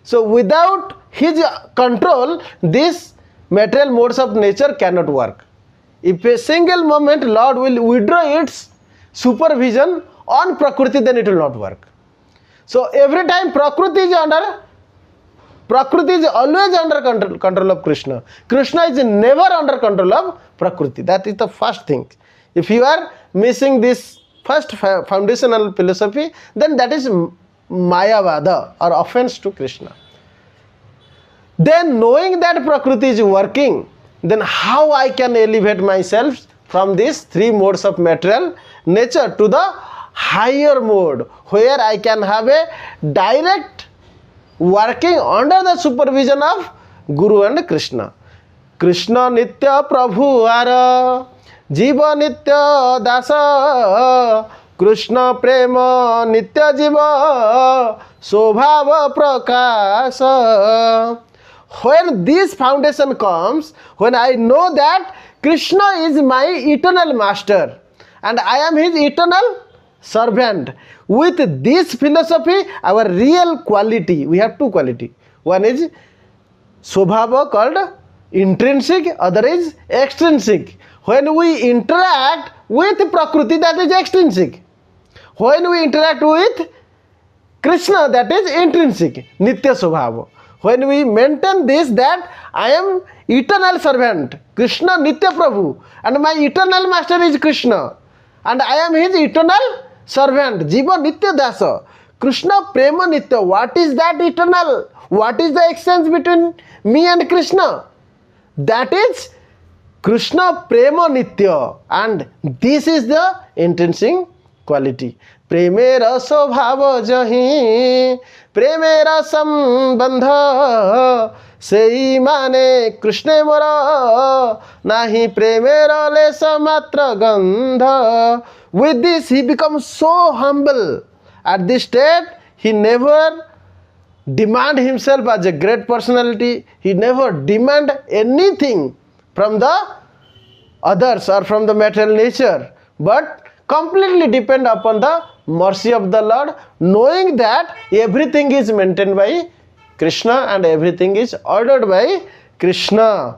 So without his control, these material modes of nature cannot work. If a single moment Lord will withdraw its supervision on Prakriti, then it will not work. So every time Prakriti is always under control of Krishna. Krishna is never under control of Prakriti. That is the first thing. If you are missing this first foundational philosophy, then that is Mayavada or offense to Krishna. Then knowing that Prakriti is working, then how I can elevate myself from these three modes of material nature to the higher mode where I can have a direct working under the supervision of Guru and Krishna. Krishna Nitya Prabhu Ara Jiva Nitya Dasa Krishna Prema Nitya Jiva Sobhava Prakasa. When this foundation comes, when I know that Krishna is my eternal master and I am his eternal servant, with this philosophy, our real quality, we have two quality. One is Sobhava called intrinsic, other is extrinsic. When we interact with Prakriti, that is extrinsic. When we interact with Krishna, that is intrinsic, Nitya Sobhava. When we maintain this, that I am eternal servant, Krishna Nitya Prabhu, and my eternal master is Krishna, and I am his eternal servant, Jiva Nitya Dasa. Krishna Prema Nitya. What is that eternal? What is the exchange between me and Krishna? That is Krishna Prema Nitya, and this is the intrinsic quality. Premera Sobhava Jahi Premera Sambandha Sei Mane Krishna Mora Nahi Premera Lesa Matra Gandha. With this he becomes so humble. At this state he never demand himself as a great personality. He never demand anything from the others or from the material nature, but completely depend upon the mercy of the Lord, knowing that everything is maintained by Krishna and everything is ordered by Krishna.